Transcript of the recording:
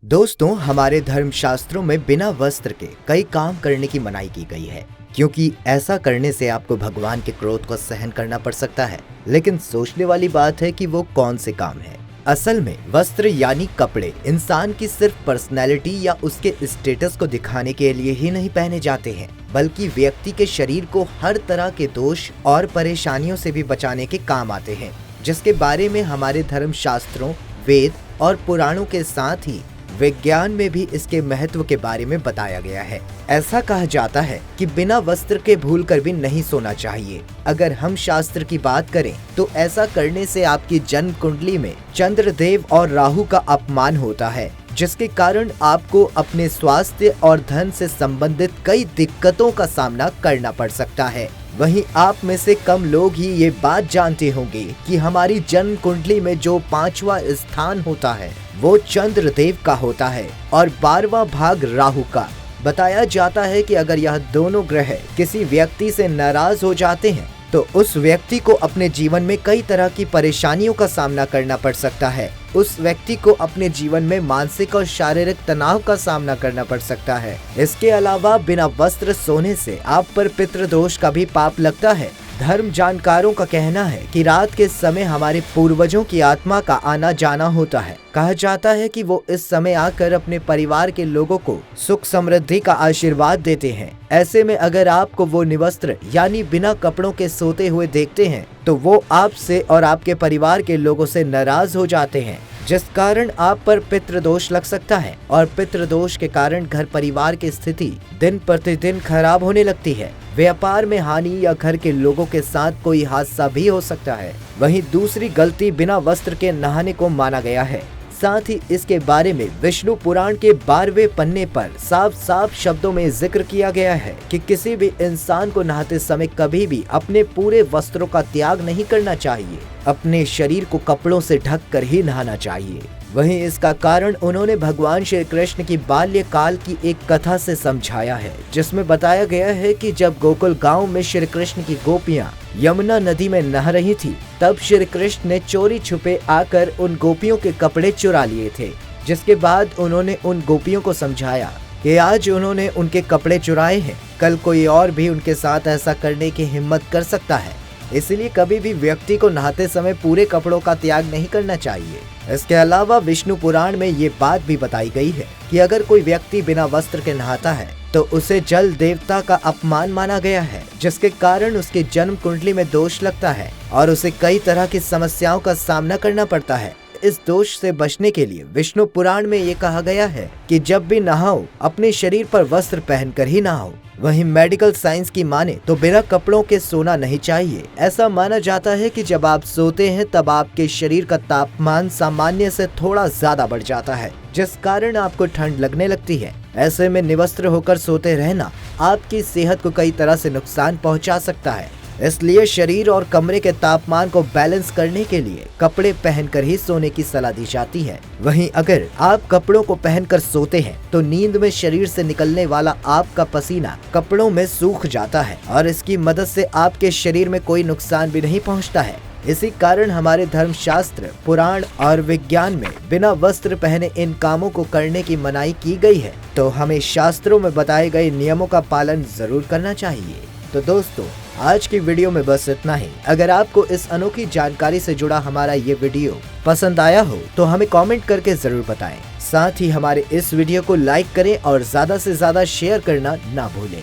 दोस्तों, हमारे धर्मशास्त्रों में बिना वस्त्र के कई काम करने की मनाही की गई है, क्योंकि ऐसा करने से आपको भगवान के क्रोध को सहन करना पड़ सकता है। लेकिन सोचने वाली बात है कि वो कौन से काम है। असल में वस्त्र यानी कपड़े इंसान की सिर्फ पर्सनैलिटी या उसके स्टेटस को दिखाने के लिए ही नहीं पहने जाते हैं, बल्कि व्यक्ति के शरीर को हर तरह के दोष और परेशानियों से भी बचाने के काम आते हैं, जिसके बारे में हमारे धर्मशास्त्रों, वेद और पुराणों के साथ ही विज्ञान में भी इसके महत्व के बारे में बताया गया है। ऐसा कहा जाता है कि बिना वस्त्र के भूल कर भी नहीं सोना चाहिए। अगर हम शास्त्र की बात करें तो ऐसा करने से आपकी जन्म कुंडली में चंद्रदेव और राहु का अपमान होता है, जिसके कारण आपको अपने स्वास्थ्य और धन से संबंधित कई दिक्कतों का सामना करना पड़ सकता है। वहीं आप में से कम लोग ही ये बात जानते होंगे कि हमारी जन्म कुंडली में जो 5वां स्थान होता है वो चंद्रदेव का होता है और 12वां भाग राहु का। बताया जाता है कि अगर यह दोनों ग्रह किसी व्यक्ति से नाराज हो जाते हैं तो उस व्यक्ति को अपने जीवन में कई तरह की परेशानियों का सामना करना पड़ सकता है। उस व्यक्ति को अपने जीवन में मानसिक और शारीरिक तनाव का सामना करना पड़ सकता है। इसके अलावा बिना वस्त्र सोने से आप पर पितृदोष का भी पाप लगता है। धर्म जानकारों का कहना है कि रात के समय हमारे पूर्वजों की आत्मा का आना जाना होता है। कहा जाता है कि वो इस समय आकर अपने परिवार के लोगों को सुख समृद्धि का आशीर्वाद देते हैं। ऐसे में अगर आपको वो निवस्त्र यानी बिना कपड़ों के सोते हुए देखते हैं तो वो आपसे और आपके परिवार के लोगों से नाराज हो जाते हैं, जिस कारण आप पर पितृदोष लग सकता है और पितृदोष के कारण घर परिवार की स्थिति दिन प्रतिदिन खराब होने लगती है। व्यापार में हानि या घर के लोगों के साथ कोई हादसा भी हो सकता है। वहीं दूसरी गलती बिना वस्त्र के नहाने को माना गया है। साथ ही इसके बारे में विष्णु पुराण के 12वें पन्ने पर साफ साफ शब्दों में जिक्र किया गया है कि किसी भी इंसान को नहाते समय कभी भी अपने पूरे वस्त्रों का त्याग नहीं करना चाहिए। अपने शरीर को कपड़ों से ढक कर ही नहाना चाहिए। वहीं इसका कारण उन्होंने भगवान श्री कृष्ण की बाल्यकाल की एक कथा से समझाया है, जिसमें बताया गया है कि जब गोकुल गांव में श्री कृष्ण की गोपियां यमुना नदी में नहा रही थी, तब श्री कृष्ण ने चोरी छुपे आकर उन गोपियों के कपड़े चुरा लिए थे। जिसके बाद उन्होंने उन गोपियों को समझाया कि आज उन्होंने उनके कपड़े चुराए हैं, कल कोई और भी उनके साथ ऐसा करने की हिम्मत कर सकता है। इसलिए कभी भी व्यक्ति को नहाते समय पूरे कपड़ों का त्याग नहीं करना चाहिए। इसके अलावा विष्णु पुराण में ये बात भी बताई गई है कि अगर कोई व्यक्ति बिना वस्त्र के नहाता है तो उसे जल देवता का अपमान माना गया है, जिसके कारण उसकी जन्म कुंडली में दोष लगता है और उसे कई तरह की समस्याओं का सामना करना पड़ता है। इस दोष से बचने के लिए विष्णु पुराण में ये कहा गया है कि जब भी नहाओ अपने शरीर पर वस्त्र पहनकर ही नहाओ। वहीं मेडिकल साइंस की माने तो बिना कपड़ों के सोना नहीं चाहिए। ऐसा माना जाता है कि जब आप सोते हैं तब आपके शरीर का तापमान सामान्य से थोड़ा ज्यादा बढ़ जाता है, जिस कारण आपको ठंड लगने लगती है। ऐसे में निवस्त्र होकर सोते रहना आपकी सेहत को कई तरह से नुकसान पहुंचा सकता है। इसलिए शरीर और कमरे के तापमान को बैलेंस करने के लिए कपड़े पहनकर ही सोने की सलाह दी जाती है। वहीं अगर आप कपड़ों को पहनकर सोते हैं तो नींद में शरीर से निकलने वाला आपका पसीना कपड़ों में सूख जाता है और इसकी मदद से आपके शरीर में कोई नुकसान भी नहीं पहुंचता है। इसी कारण हमारे धर्मशास्त्र, पुराण और विज्ञान में बिना वस्त्र पहने इन कामों को करने की मनाही की गई है। तो हमें शास्त्रों में बताए गए नियमों का पालन जरूर करना चाहिए। तो दोस्तों, आज की वीडियो में बस इतना ही। अगर आपको इस अनोखी जानकारी से जुड़ा हमारा ये वीडियो पसंद आया हो तो हमें कमेंट करके जरूर बताएं। साथ ही हमारे इस वीडियो को लाइक करें और ज्यादा से ज्यादा शेयर करना ना भूलें।